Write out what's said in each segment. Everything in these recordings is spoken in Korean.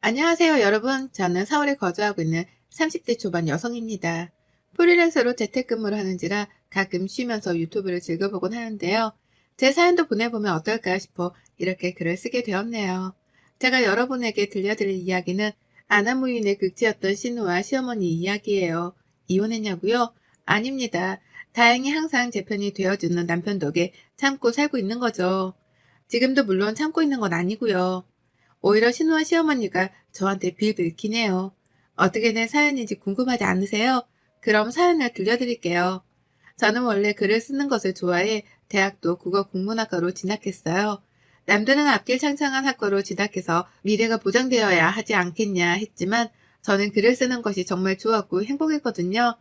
안녕하세요, 여러분. 저는 서울에 거주하고 있는 30대 초반 여성입니다. 프리랜서로 재택근무를 하는지라 가끔 쉬면서 유튜브를 즐겨보곤 하는데요. 제 사연도 보내보면 어떨까 싶어 이렇게 글을 쓰게 되었네요. 제가 여러분에게 들려드릴 이야기는 아나무인의 극치였던 신우와 시어머니 이야기예요. 이혼했냐고요? 아닙니다. 다행히 항상 제 편이 되어주는 남편 덕에 참고 살고 있는 거죠. 지금도 물론 참고 있는 건 아니고요. 오히려 신우와 시어머니가 저한테 빌빌키네요. 어떻게 된 사연인지 궁금하지 않으세요? 그럼 사연을 들려드릴게요. 저는 원래 글을 쓰는 것을 좋아해 대학도 국어국문학과로 진학했어요. 남들은 앞길 창창한 학과로 진학해서 미래가 보장되어야 하지 않겠냐 했지만 저는 글을 쓰는 것이 정말 좋았고 행복했거든요.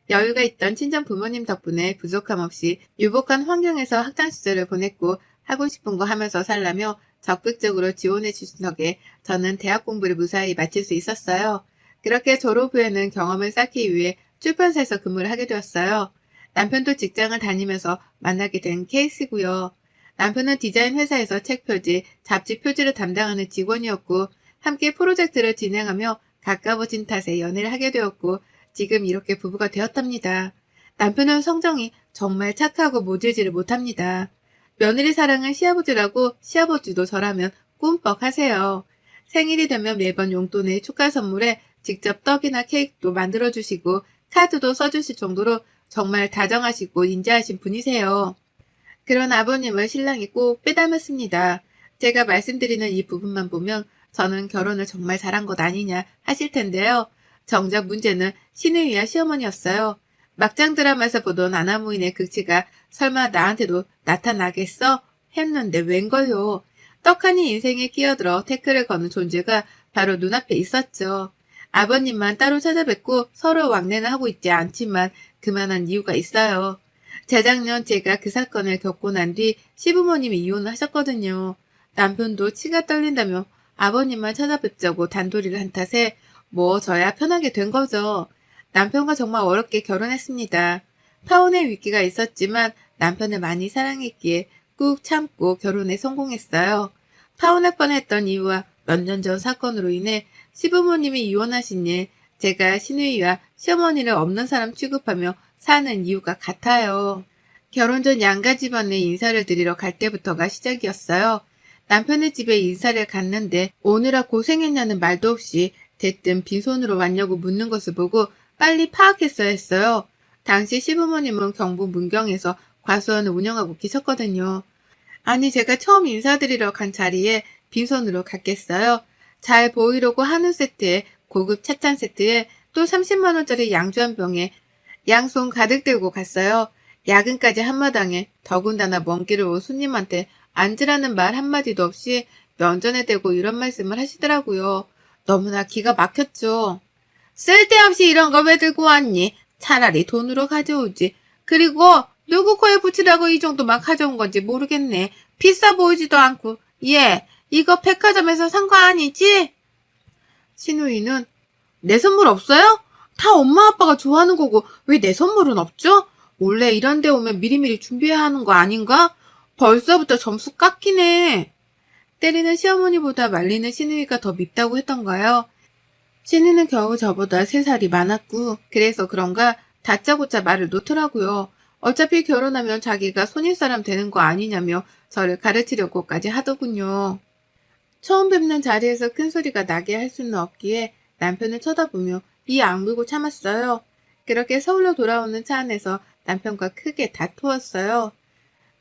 여유가 있던 친정 부모님 덕분에 부족함 없이 유복한 환경에서 학창 시절을 보냈고 하고 싶은 거 하면서 살라며 적극적으로 지원해 주신 덕에 저는 대학 공부를 무사히 마칠 수 있었어요. 그렇게 졸업 후에는 경험을 쌓기 위해 출판사에서 근무를 하게 되었어요. 남편도 직장을 다니면서 만나게 된 케이스고요. 남편은 디자인 회사에서 책 표지, 잡지 표지를 담당하는 직원이었고 함께 프로젝트를 진행하며 가까워진 탓에 연애를 하게 되었고 지금 이렇게 부부가 되었답니다. 남편은 성정이 정말 착하고 모질지를 못합니다. 며느리 사랑은 시아버지라고 시아버지도 저라면 꿈뻑 하세요. 생일이 되면 매번 용돈에 축하 선물에 직접 떡이나 케이크도 만들어주시고 카드도 써주실 정도로 정말 다정하시고 인자하신 분이세요. 그런 아버님을 신랑이 꼭 빼닮았습니다. 제가 말씀드리는 이 부분만 보면 저는 결혼을 정말 잘한 것 아니냐 하실 텐데요. 정작 문제는 시누이와 시어머니였어요. 막장 드라마에서 보던 아나무인의 극치가 설마 나한테도 나타나겠어? 했는데 웬걸요. 떡하니 인생에 끼어들어 태클을 거는 존재가 바로 눈앞에 있었죠. 아버님만 따로 찾아뵙고 서로 왕래는 하고 있지 않지만 그만한 이유가 있어요. 재작년 제가 그 사건을 겪고 난 뒤 시부모님이 이혼을 하셨거든요. 남편도 치가 떨린다며 아버님만 찾아뵙자고 단도리를 한 탓에 뭐 저야 편하게 된 거죠. 남편과 정말 어렵게 결혼했습니다. 파혼의 위기가 있었지만 남편을 많이 사랑했기에 꾹 참고 결혼에 성공했어요. 파혼할 뻔했던 이유와 몇 년 전 사건으로 인해 시부모님이 이혼하신 일, 제가 시누이와 시어머니를 없는 사람 취급하며 사는 이유가 같아요. 결혼 전 양가 집안에 인사를 드리러 갈 때부터가 시작이었어요. 남편의 집에 인사를 갔는데 오느라 고생했냐는 말도 없이 대뜸 빈손으로 왔냐고 묻는 것을 보고 빨리 파악했어야 했어요. 당시 시부모님은 경북 문경에서 과수원을 운영하고 계셨거든요. 아니 제가 처음 인사드리러 간 자리에 빈손으로 갔겠어요. 잘 보이려고 한우 세트에 고급 찻잔 세트에 또 30만 원짜리 양주 한 병에 양손 가득 들고 갔어요. 야근까지 한마당에 더군다나 먼 길을 온 손님한테 앉으라는 말 한마디도 없이 면전에 대고 이런 말씀을 하시더라고요. 너무나 기가 막혔죠. 쓸데없이 이런 거 왜 들고 왔니? 차라리 돈으로 가져오지. 그리고 누구 코에 붙이라고 이 정도 막 가져온 건지 모르겠네. 비싸 보이지도 않고. 얘, 이거 백화점에서 산 거 아니지? 신우이는 내 선물 없어요? 다 엄마 아빠가 좋아하는 거고 왜 내 선물은 없죠? 원래 이런 데 오면 미리미리 준비해야 하는 거 아닌가? 벌써부터 점수 깎이네. 때리는 시어머니보다 말리는 신우이가 더 밉다고 했던가요? 신우는 겨우 저보다 3살이 많았고 그래서 그런가 다짜고짜 말을 놓더라고요. 어차피 결혼하면 자기가 손님사람 되는 거 아니냐며 저를 가르치려고까지 하더군요. 처음 뵙는 자리에서 큰 소리가 나게 할 수는 없기에 남편을 쳐다보며 이 악물고 참았어요. 그렇게 서울로 돌아오는 차 안에서 남편과 크게 다투었어요.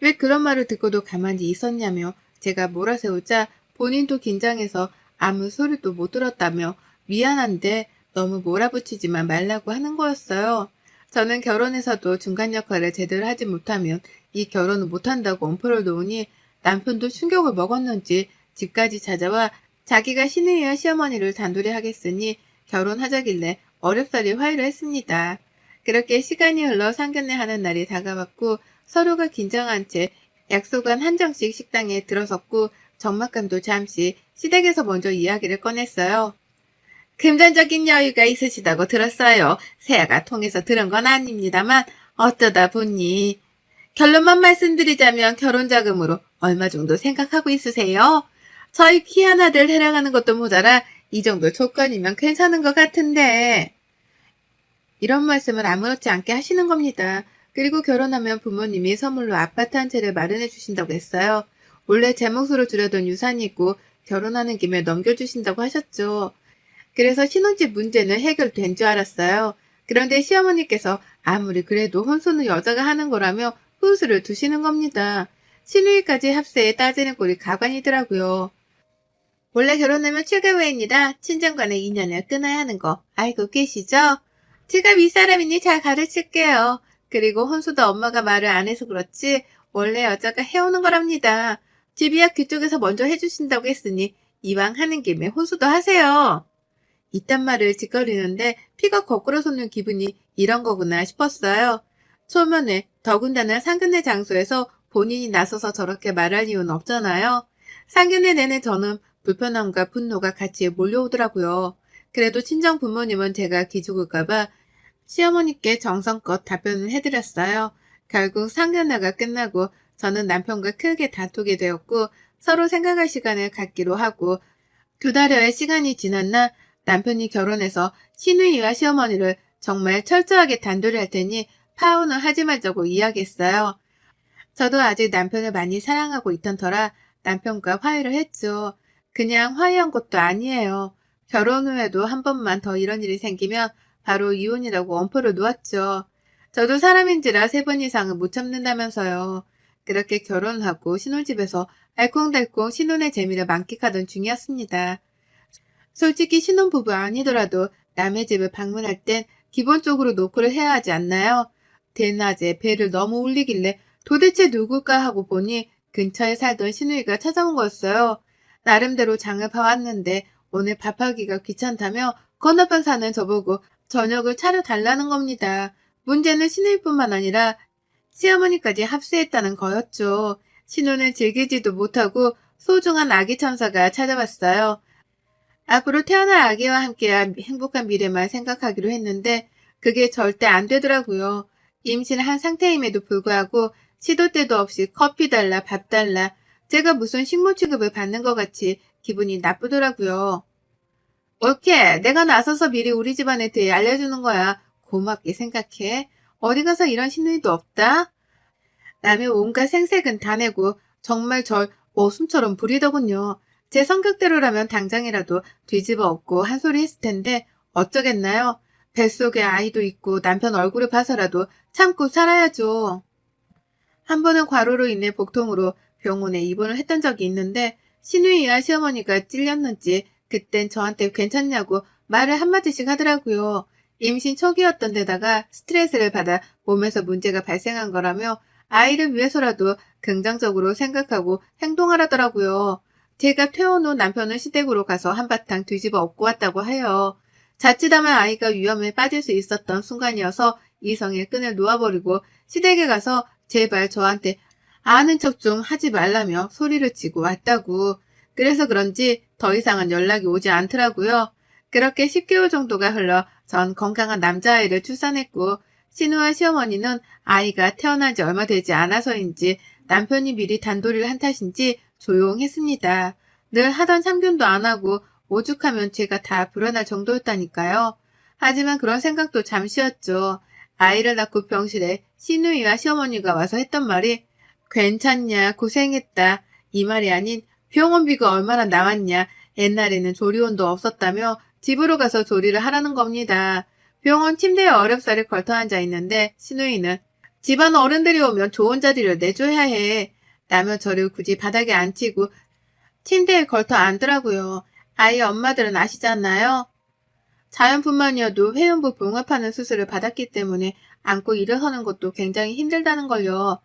왜 그런 말을 듣고도 가만히 있었냐며 제가 몰아세우자 본인도 긴장해서 아무 소리도 못 들었다며 미안한데 너무 몰아붙이지만 말라고 하는 거였어요. 저는 결혼해서도 중간 역할을 제대로 하지 못하면 이 결혼을 못한다고 엄포를 놓으니 남편도 충격을 먹었는지 집까지 찾아와 자기가 시누이와 시어머니를 단둘이 하겠으니 결혼하자길래 어렵사리 화해를 했습니다. 그렇게 시간이 흘러 상견례 하는 날이 다가왔고 서로가 긴장한 채 약속한 한정식 식당에 들어섰고 적막감도 잠시 시댁에서 먼저 이야기를 꺼냈어요. 금전적인 여유가 있으시다고 들었어요. 세아가 통해서 들은 건 아닙니다만 어쩌다 보니 결론만 말씀드리자면 결혼 자금으로 얼마 정도 생각하고 있으세요? 저희 귀한 아들 데려가는 것도 모자라 이 정도 조건이면 괜찮은 것 같은데. 이런 말씀을 아무렇지 않게 하시는 겁니다. 그리고 결혼하면 부모님이 선물로 아파트 한 채를 마련해 주신다고 했어요. 원래 제 몫으로 주려던 유산이 있고 결혼하는 김에 넘겨주신다고 하셨죠. 그래서 신혼집 문제는 해결된 줄 알았어요. 그런데 시어머니께서 아무리 그래도 혼수는 여자가 하는 거라며 훈수를 두시는 겁니다. 시누이까지 합세에 따지는 꼴이 가관이더라고요. 원래 결혼하면 출가 후입니다. 친정과의 인연을 끊어야 하는 거 알고 계시죠? 제가 윗사람이니 잘 가르칠게요. 그리고 혼수도 엄마가 말을 안 해서 그렇지 원래 여자가 해오는 거랍니다. 집이야 그쪽에서 먼저 해주신다고 했으니 이왕 하는 김에 혼수도 하세요. 이딴 말을 짓거리는데 피가 거꾸로 솟는 기분이 이런 거구나 싶었어요. 초면에 더군다나 상견례 장소에서 본인이 나서서 저렇게 말할 이유는 없잖아요. 상견례 내내 저는 불편함과 분노가 같이 몰려오더라고요. 그래도 친정 부모님은 제가 기죽을까봐 시어머니께 정성껏 답변을 해드렸어요. 결국 상견례가 끝나고 저는 남편과 크게 다투게 되었고 서로 생각할 시간을 갖기로 하고 2달여의 시간이 지났나 남편이 결혼해서 시누이와 시어머니를 정말 철저하게 단도리 할 테니 파혼을 하지 말자고 이야기했어요. 저도 아직 남편을 많이 사랑하고 있던 터라 남편과 화해를 했죠. 그냥 화해한 것도 아니에요. 결혼 후에도 한 번만 더 이런 일이 생기면 바로 이혼이라고 엄포를 놓았죠. 저도 사람인지라 3번 이상은 못 참는다면서요. 그렇게 결혼하고 신혼집에서 알콩달콩 신혼의 재미를 만끽하던 중이었습니다. 솔직히 신혼부부 아니더라도 남의 집을 방문할 땐 기본적으로 노크를 해야 하지 않나요? 대낮에 배를 너무 울리길래 도대체 누굴까 하고 보니 근처에 살던 시누이가 찾아온 거였어요. 나름대로 장을 봐왔는데 오늘 밥하기가 귀찮다며 건너편 사는 저보고 저녁을 차려달라는 겁니다. 문제는 시누이뿐만 아니라 시어머니까지 합세했다는 거였죠. 신혼을 즐기지도 못하고 소중한 아기 천사가 찾아왔어요. 앞으로 태어날 아기와 함께한 행복한 미래만 생각하기로 했는데 그게 절대 안 되더라고요. 임신한 상태임에도 불구하고 시도 때도 없이 커피 달라 밥 달라 제가 무슨 식물 취급을 받는 것 같이 기분이 나쁘더라고요. 옳게 내가 나서서 미리 우리 집안에 대해 알려주는 거야. 고맙게 생각해. 어디 가서 이런 신우이도 없다? 남의 온갖 생색은 다 내고 정말 절 머슴처럼 부리더군요. 제 성격대로라면 당장이라도 뒤집어 엎고 한 소리 했을 텐데 어쩌겠나요? 뱃속에 아이도 있고 남편 얼굴을 봐서라도 참고 살아야죠. 한 번은 과로로 인해 복통으로 병원에 입원을 했던 적이 있는데 시누이와 시어머니가 찔렸는지 그땐 저한테 괜찮냐고 말을 한마디씩 하더라고요. 임신 초기였던 데다가 스트레스를 받아 몸에서 문제가 발생한 거라며 아이를 위해서라도 긍정적으로 생각하고 행동하라더라고요. 제가 퇴원 후 남편은 시댁으로 가서 한바탕 뒤집어 엎고 왔다고 해요. 자칫하면 아이가 위험에 빠질 수 있었던 순간이어서 이성의 끈을 놓아버리고 시댁에 가서 제발 저한테 아는 척 좀 하지 말라며 소리를 치고 왔다고. 그래서 그런지 더 이상은 연락이 오지 않더라고요. 그렇게 10개월 정도가 흘러 전 건강한 남자아이를 출산했고 신우와 시어머니는 아이가 태어난 지 얼마 되지 않아서인지 남편이 미리 단도리를 한 탓인지 조용했습니다. 늘 하던 참견도 안 하고 오죽하면 제가 다 불어날 정도였다니까요. 하지만 그런 생각도 잠시였죠. 아이를 낳고 병실에 시누이와 시어머니가 와서 했던 말이 괜찮냐 고생했다 이 말이 아닌 병원비가 얼마나 나왔냐 옛날에는 조리원도 없었다며 집으로 가서 조리를 하라는 겁니다. 병원 침대에 어렵사리 걸터 앉아 있는데 시누이는 집안 어른들이 오면 좋은 자리를 내줘야 해. 라며 저를 굳이 바닥에 앉히고 침대에 걸터 앉더라고요. 아이 엄마들은 아시잖아요. 자연분만이어도 회음부 봉합하는 수술을 받았기 때문에 앉고 일어서는 것도 굉장히 힘들다는 걸요.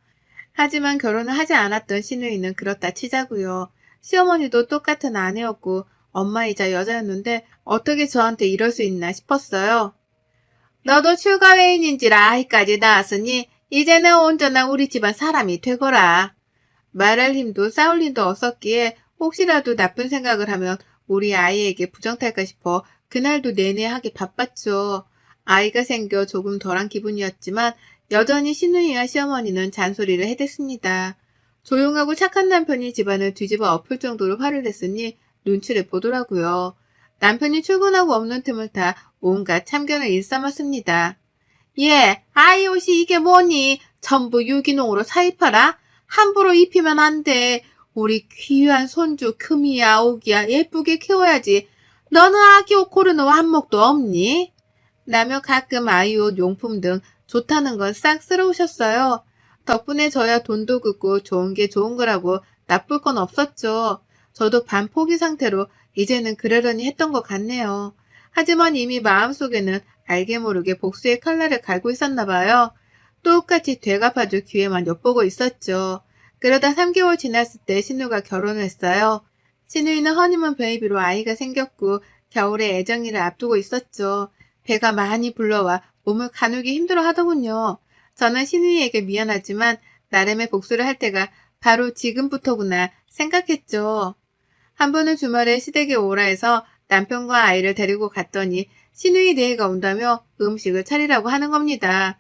하지만 결혼을 하지 않았던 시누이는 그렇다 치자고요. 시어머니도 똑같은 아내였고 엄마이자 여자였는데 어떻게 저한테 이럴 수 있나 싶었어요. 너도 출가 외인인지라 아이까지 낳았으니 이제는 온전한 우리 집안 사람이 되거라. 말할 힘도 싸울 힘도 없었기에 혹시라도 나쁜 생각을 하면 우리 아이에게 부정탈까 싶어 그날도 내내 하기 바빴죠. 아이가 생겨 조금 덜한 기분이었지만 여전히 시누이와 시어머니는 잔소리를 해댔습니다. 조용하고 착한 남편이 집안을 뒤집어 엎을 정도로 화를 냈으니 눈치를 보더라고요. 남편이 출근하고 없는 틈을 타 온갖 참견을 일삼았습니다. 예, 아이 옷이 이게 뭐니? 전부 유기농으로 사입하라? 함부로 입히면 안 돼. 우리 귀한 손주 금이야 오기야 예쁘게 키워야지. 너는 아기 옷 고르는 한몫도 없니? 라며 가끔 아이 옷 용품 등 좋다는 건 싹 쓸어오셨어요. 덕분에 저야 돈도 긋고 좋은 게 좋은 거라고 나쁠 건 없었죠. 저도 반포기 상태로 이제는 그러려니 했던 것 같네요. 하지만 이미 마음속에는 알게 모르게 복수의 칼날을 갈고 있었나 봐요. 똑같이 되갚아줄 기회만 엿보고 있었죠. 그러다 3개월 지났을 때 신우가 결혼을 했어요. 신우이는 허니문 베이비로 아이가 생겼고 겨울에 애정이를 앞두고 있었죠. 배가 많이 불러와 몸을 가누기 힘들어 하더군요. 저는 신우이에게 미안하지만 나름의 복수를 할 때가 바로 지금부터구나 생각했죠. 한 번은 주말에 시댁에 오라 해서 남편과 아이를 데리고 갔더니 신우이 네가 온다며 음식을 차리라고 하는 겁니다.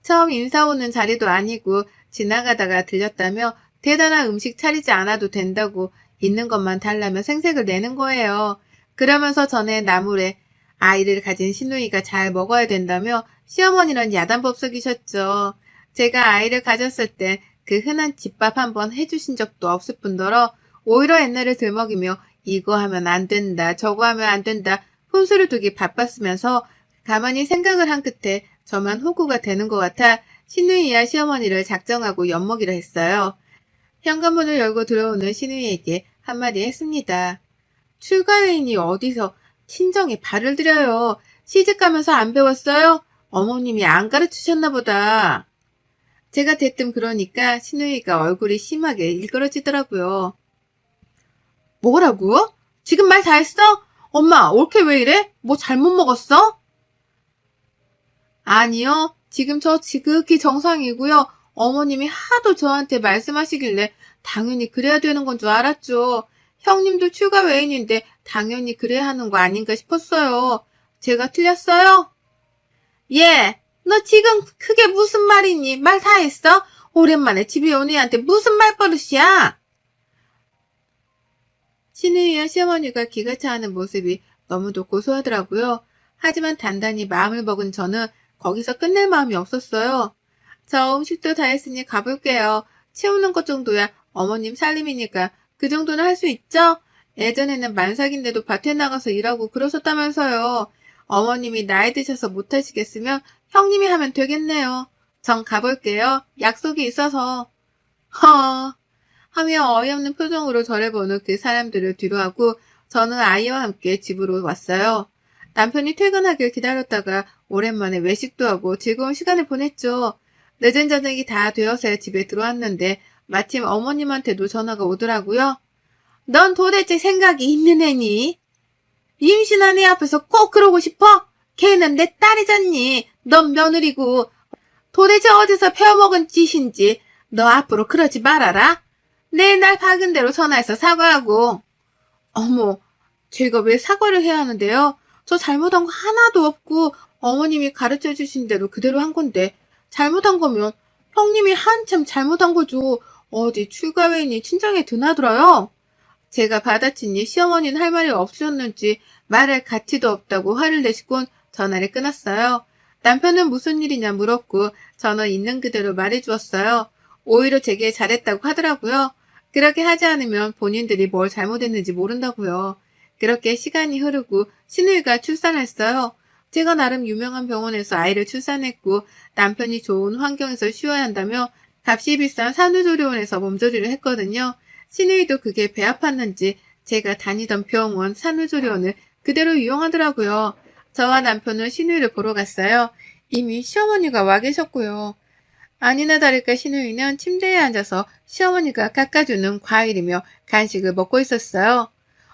처음 인사 오는 자리도 아니고 지나가다가 들렸다며 대단한 음식 차리지 않아도 된다고 있는 것만 달라며 생색을 내는 거예요. 그러면서 전에 나물에 아이를 가진 신우이가 잘 먹어야 된다며 시어머니는 야단법석이셨죠. 제가 아이를 가졌을 때 그 흔한 집밥 한번 해주신 적도 없을 뿐더러 오히려 옛날을 들먹이며 이거 하면 안 된다, 저거 하면 안 된다, 혼수를 두기 바빴으면서 가만히 생각을 한 끝에 저만 호구가 되는 것 같아 신우이와 시어머니를 작정하고 엿먹이려 했어요. 현관문을 열고 들어오는 신우이에게 한마디 했습니다. 출가회인이 어디서 친정에 발을 들여요. 시집가면서 안 배웠어요? 어머님이 안 가르치셨나 보다. 제가 대뜸 그러니까 신우이가 얼굴이 심하게 일그러지더라고요. 뭐라고? 지금 말 다 했어? 엄마, 올케 왜 이래? 뭐 잘못 먹었어? 아니요. 지금 저 지극히 정상이고요. 어머님이 하도 저한테 말씀하시길래 당연히 그래야 되는 건 줄 알았죠. 형님도 출가 외인인데 당연히 그래야 하는 거 아닌가 싶었어요. 제가 틀렸어요? 예. 너 지금 그게 무슨 말이니? 말 다 했어? 오랜만에 집에 온 애한테 무슨 말버릇이야? 신우이와 시어머니가 기가 차하는 모습이 너무도 고소하더라고요. 하지만 단단히 마음을 먹은 저는 거기서 끝낼 마음이 없었어요. 저 음식도 다 했으니 가볼게요. 채우는 것 정도야 어머님 살림이니까 그 정도는 할 수 있죠? 예전에는 만삭인데도 밭에 나가서 일하고 그러셨다면서요. 어머님이 나이 드셔서 못하시겠으면 형님이 하면 되겠네요. 전 가볼게요. 약속이 있어서. 허 하며 어이없는 표정으로 저를 보는 그 사람들을 뒤로하고 저는 아이와 함께 집으로 왔어요. 남편이 퇴근하길 기다렸다가 오랜만에 외식도 하고 즐거운 시간을 보냈죠. 늦은 저녁이 다 되어서야 집에 들어왔는데 마침 어머님한테도 전화가 오더라고요. 넌 도대체 생각이 있는 애니? 임신한 애 앞에서 꼭 그러고 싶어? 걔는 내 딸이잖니. 넌 며느리고. 도대체 어디서 배워먹은 짓인지 너 앞으로 그러지 말아라. 내일 날 박은 대로 전화해서 사과하고. 어머, 제가 왜 사과를 해야 하는데요? 저 잘못한 거 하나도 없고 어머님이 가르쳐 주신 대로 그대로 한 건데 잘못한 거면 형님이 한참 잘못한 거죠. 어디 출가회인이 친정에 드나들어요? 제가 받아치니 시어머니는 할 말이 없으셨는지 말할 가치도 없다고 화를 내시곤 전화를 끊었어요. 남편은 무슨 일이냐 물었고 저는 있는 그대로 말해주었어요. 오히려 제게 잘했다고 하더라고요. 그렇게 하지 않으면 본인들이 뭘 잘못했는지 모른다고요. 그렇게 시간이 흐르고 신우이가 출산했어요. 제가 나름 유명한 병원에서 아이를 출산했고 남편이 좋은 환경에서 쉬어야 한다며 값이 비싼 산후조리원에서 몸조리를 했거든요. 신우이도 그게 배 아팠는지 제가 다니던 병원 산후조리원을 그대로 이용하더라고요. 저와 남편은 신우이를 보러 갔어요. 이미 시어머니가 와 계셨고요. 아니나 다를까 신우이는 침대에 앉아서 시어머니가 깎아주는 과일이며 간식을 먹고 있었어요.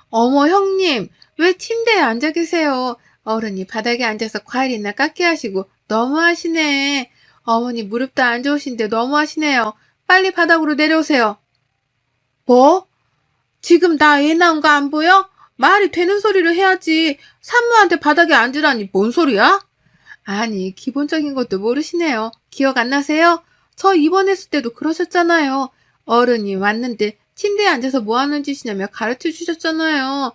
어머 형님, 왜 침대에 앉아 계세요? 어른이 바닥에 앉아서 과일이나 깎게 하시고 너무하시네. 어머니 무릎도 안 좋으신데 너무하시네요. 빨리 바닥으로 내려오세요. 뭐? 지금 나 애 낳은 거 안 보여? 말이 되는 소리를 해야지. 산모한테 바닥에 앉으라니 뭔 소리야? 아니, 기본적인 것도 모르시네요. 기억 안 나세요? 저 입원했을 때도 그러셨잖아요. 어른이 왔는데 침대에 앉아서 뭐 하는 짓이냐며 가르쳐 주셨잖아요.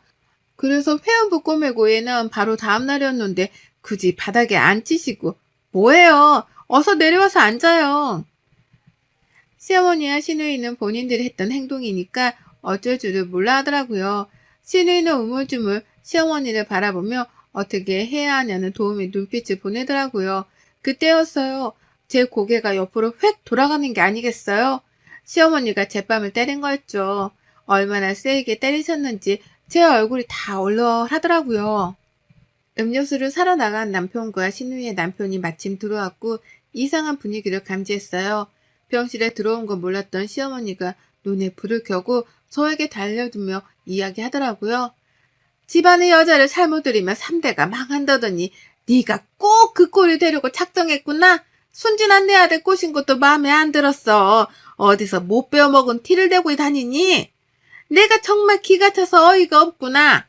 그래서 회원부 꼬매고 얘는 바로 다음 날이었는데 굳이 바닥에 앉히시고 뭐해요? 어서 내려와서 앉아요. 시어머니와 시누이는 본인들이 했던 행동이니까 어쩔 줄을 몰라 하더라고요. 시누이는 우물쭈물 시어머니를 바라보며 어떻게 해야 하냐는 도움의 눈빛을 보내더라고요. 그때였어요. 제 고개가 옆으로 휙 돌아가는 게 아니겠어요? 시어머니가 제 뺨을 때린 거였죠. 얼마나 세게 때리셨는지 제 얼굴이 다 얼얼하더라고요. 음료수를 사러 나간 남편과 시누이의 남편이 마침 들어왔고 이상한 분위기를 감지했어요. 병실에 들어온 건 몰랐던 시어머니가 눈에 불을 켜고 저에게 달려들며 이야기하더라고요. 집안의 여자를 잘못 들이면 3대가 망한다더니 네가 꼭 그 꼴을 되려고 작정했구나. 순진한 내 아들 꼬신 것도 마음에 안 들었어. 어디서 못 배워먹은 티를 대고 다니니? 내가 정말 기가 차서 어이가 없구나.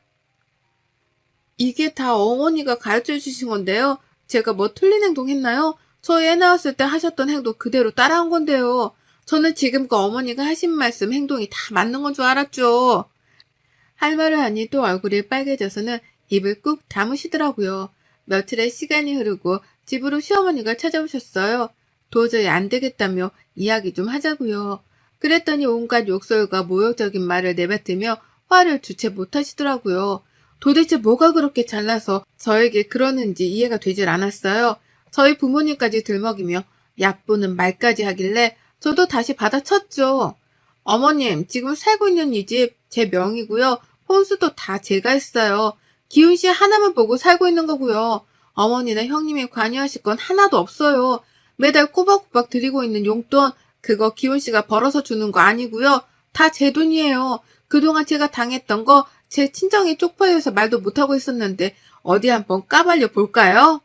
이게 다 어머니가 가르쳐 주신 건데요. 제가 뭐 틀린 행동 했나요? 저 애 낳았을 때 하셨던 행동 그대로 따라한 건데요. 저는 지금껏 어머니가 하신 말씀, 행동이 다 맞는 건 줄 알았죠. 할 말을 하니 또 얼굴이 빨개져서는 입을 꾹 다무시더라고요. 며칠의 시간이 흐르고 집으로 시어머니가 찾아오셨어요. 도저히 안 되겠다며 이야기 좀 하자고요. 그랬더니 온갖 욕설과 모욕적인 말을 내뱉으며 화를 주체 못하시더라고요. 도대체 뭐가 그렇게 잘나서 저에게 그러는지 이해가 되질 않았어요. 저희 부모님까지 들먹이며 얕보는 말까지 하길래 저도 다시 받아쳤죠. 어머님, 지금 살고 있는 이 집 제 명이고요. 혼수도 다 제가 했어요. 기훈 씨 하나만 보고 살고 있는 거고요. 어머니나 형님이 관여하실 건 하나도 없어요. 매달 꼬박꼬박 드리고 있는 용돈, 그거 기훈 씨가 벌어서 주는 거 아니고요. 다 제 돈이에요. 그동안 제가 당했던 거 제 친정이 쪽팔려서 말도 못하고 있었는데 어디 한번 까발려 볼까요?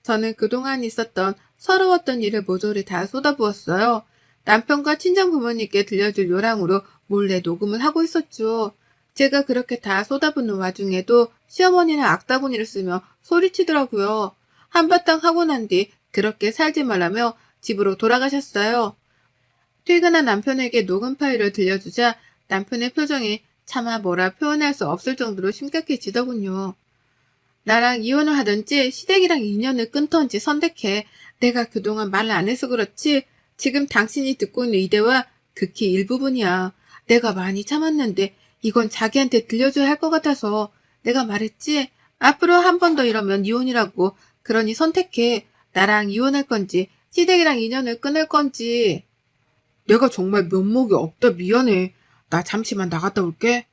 저는 그동안 있었던 서러웠던 일을 모조리 다 쏟아부었어요. 남편과 친정 부모님께 들려줄 요량으로 몰래 녹음을 하고 있었죠. 제가 그렇게 다 쏟아붓는 와중에도 시어머니는 악다구니를 쓰며 소리치더라고요. 한바탕 하고 난 뒤 그렇게 살지 말라며 집으로 돌아가셨어요. 퇴근한 남편에게 녹음 파일을 들려주자 남편의 표정이 차마 뭐라 표현할 수 없을 정도로 심각해지더군요. 나랑 이혼을 하든지 시댁이랑 인연을 끊던지 선택해. 내가 그동안 말을 안 해서 그렇지 지금 당신이 듣고 있는 이 대화 극히 일부분이야. 내가 많이 참았는데 이건 자기한테 들려줘야 할 것 같아서 내가 말했지. 앞으로 한 번 더 이러면 이혼이라고. 그러니 선택해. 나랑 이혼할 건지 시댁이랑 인연을 끊을 건지. 내가 정말 면목이 없다 미안해. 나 잠시만 나갔다 올게.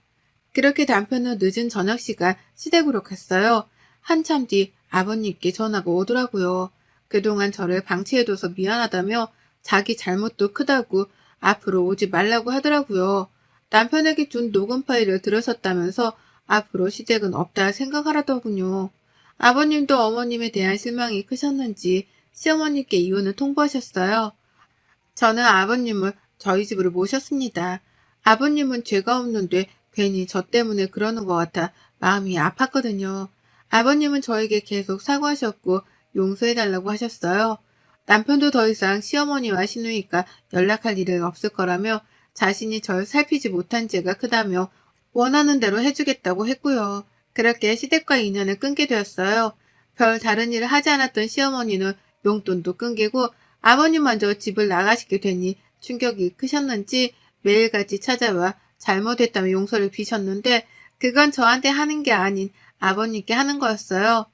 그렇게 남편은 늦은 저녁 시간 시댁으로 갔어요. 한참 뒤 아버님께 전화가 오더라고요. 그동안 저를 방치해둬서 미안하다며 자기 잘못도 크다고 앞으로 오지 말라고 하더라고요. 남편에게 준 녹음 파일을 들으셨다면서 앞으로 시댁은 없다 생각하라더군요. 아버님도 어머님에 대한 실망이 크셨는지 시어머니께 이혼을 통보하셨어요. 저는 아버님을 저희 집으로 모셨습니다. 아버님은 죄가 없는데 괜히 저 때문에 그러는 것 같아 마음이 아팠거든요. 아버님은 저에게 계속 사과하셨고 용서해달라고 하셨어요. 남편도 더 이상 시어머니와 시누이가 연락할 일은 없을 거라며 자신이 절 살피지 못한 죄가 크다며 원하는 대로 해주겠다고 했고요. 그렇게 시댁과 인연을 끊게 되었어요. 별 다른 일을 하지 않았던 시어머니는 용돈도 끊기고 아버님마저 집을 나가시게 되니 충격이 크셨는지 매일같이 찾아와 잘못했다며 용서를 비셨는데 그건 저한테 하는 게 아닌 아버님께 하는 거였어요.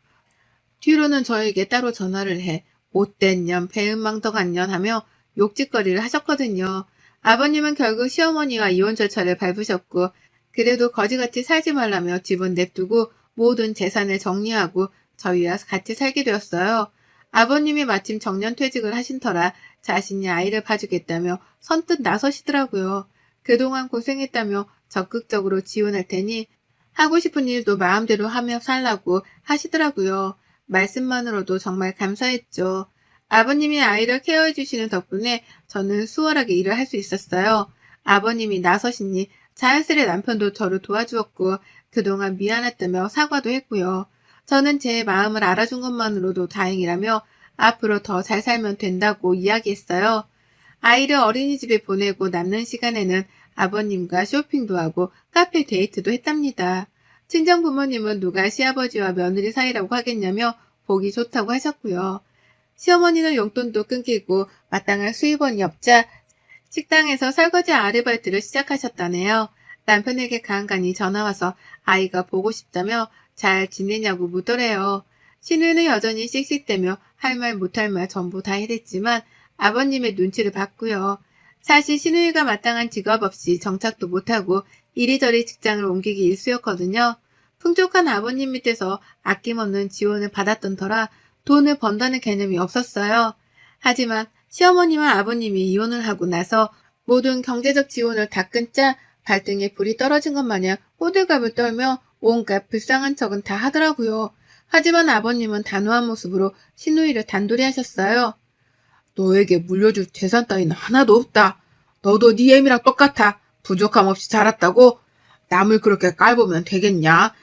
뒤로는 저에게 따로 전화를 해 못된 년, 배은망덕한 년 하며 욕짓거리를 하셨거든요. 아버님은 결국 시어머니와 이혼 절차를 밟으셨고 그래도 거지같이 살지 말라며 집은 냅두고 모든 재산을 정리하고 저희와 같이 살게 되었어요. 아버님이 마침 정년퇴직을 하신 터라 자신이 아이를 봐주겠다며 선뜻 나서시더라고요. 그동안 고생했다며 적극적으로 지원할 테니 하고 싶은 일도 마음대로 하며 살라고 하시더라고요. 말씀만으로도 정말 감사했죠. 아버님이 아이를 케어해 주시는 덕분에 저는 수월하게 일을 할 수 있었어요. 아버님이 나서시니 자연스레 남편도 저를 도와주었고 그동안 미안했다며 사과도 했고요. 저는 제 마음을 알아준 것만으로도 다행이라며 앞으로 더 잘 살면 된다고 이야기했어요. 아이를 어린이집에 보내고 남는 시간에는 아버님과 쇼핑도 하고 카페 데이트도 했답니다. 친정 부모님은 누가 시아버지와 며느리 사이라고 하겠냐며 보기 좋다고 하셨고요. 시어머니는 용돈도 끊기고 마땅한 수입원이 없자 식당에서 설거지 아르바이트를 시작하셨다네요. 남편에게 간간히 전화와서 아이가 보고 싶다며 잘 지내냐고 묻더래요. 신우이는 여전히 씩씩대며 할 말 못할 말 전부 다 해댔지만 아버님의 눈치를 봤고요. 사실 신우이가 마땅한 직업 없이 정착도 못하고 이리저리 직장을 옮기기 일쑤였거든요. 풍족한 아버님 밑에서 아낌없는 지원을 받았던 터라 돈을 번다는 개념이 없었어요. 하지만 시어머니와 아버님이 이혼을 하고 나서 모든 경제적 지원을 다 끊자 발등에 불이 떨어진 것 마냥 호들갑을 떨며 온갖 불쌍한 척은 다 하더라고요. 하지만 아버님은 단호한 모습으로 시누이를 단도리 하셨어요. 너에게 물려줄 재산 따위는 하나도 없다. 너도 네 애미랑 똑같아. 부족함 없이 자랐다고? 남을 그렇게 깔보면 되겠냐?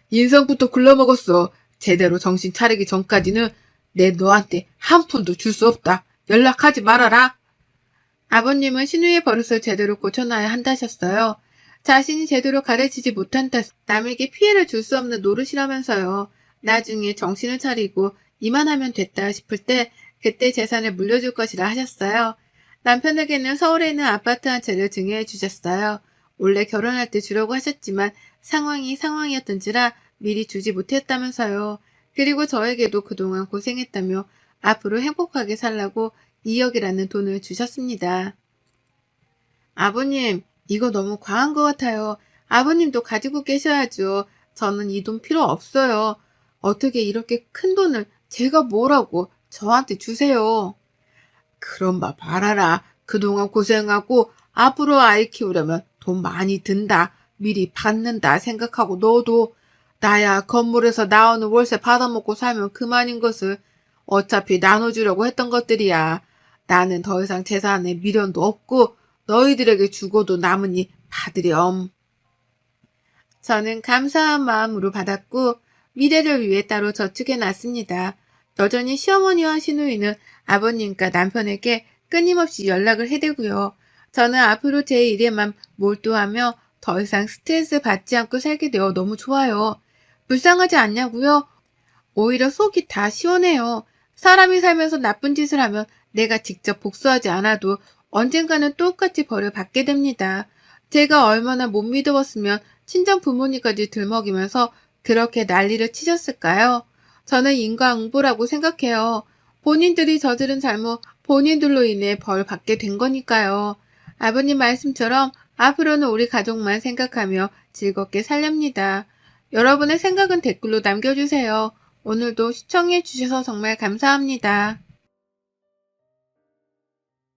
인성부터 굴러먹었어. 제대로 정신 차리기 전까지는 내 너한테 한 푼도 줄 수 없다. 연락하지 말아라. 아버님은 신우의 버릇을 제대로 고쳐놔야 한다셨어요. 자신이 제대로 가르치지 못한 탓 남에게 피해를 줄 수 없는 노릇이라면서요. 나중에 정신을 차리고 이만하면 됐다 싶을 때 그때 재산을 물려줄 것이라 하셨어요. 남편에게는 서울에 있는 아파트 한 채를 증여해 주셨어요. 원래 결혼할 때 주려고 하셨지만 상황이 상황이었던지라 미리 주지 못했다면서요. 그리고 저에게도 그동안 고생했다며 앞으로 행복하게 살라고 2억이라는 돈을 주셨습니다. 아버님, 이거 너무 과한 것 같아요. 아버님도 가지고 계셔야죠. 저는 이 돈 필요 없어요. 어떻게 이렇게 큰 돈을 제가 뭐라고 저한테 주세요. 그럼 봐라. 그동안 고생하고 앞으로 아이 키우려면 돈 많이 든다. 미리 받는다 생각하고 너도 나야 건물에서 나오는 월세 받아먹고 살면 그만인 것을 어차피 나눠주려고 했던 것들이야. 나는 더 이상 재산에 미련도 없고 너희들에게 주고도 남으니 받으렴. 저는 감사한 마음으로 받았고 미래를 위해 따로 저축해놨습니다. 여전히 시어머니와 시누이는 아버님과 남편에게 끊임없이 연락을 해대고요. 저는 앞으로 제 일에만 몰두하며 더 이상 스트레스 받지 않고 살게 되어 너무 좋아요. 불쌍하지 않냐고요? 오히려 속이 다 시원해요. 사람이 살면서 나쁜 짓을 하면 내가 직접 복수하지 않아도 언젠가는 똑같이 벌을 받게 됩니다. 제가 얼마나 못 믿어봤으면 친정 부모님까지 들먹이면서 그렇게 난리를 치셨을까요? 저는 인과응보라고 생각해요. 본인들이 저지른 잘못 본인들로 인해 벌 받게 된 거니까요. 아버님 말씀처럼 앞으로는 우리 가족만 생각하며 즐겁게 살렵니다. 여러분의 생각은 댓글로 남겨주세요. 오늘도 시청해주셔서 정말 감사합니다.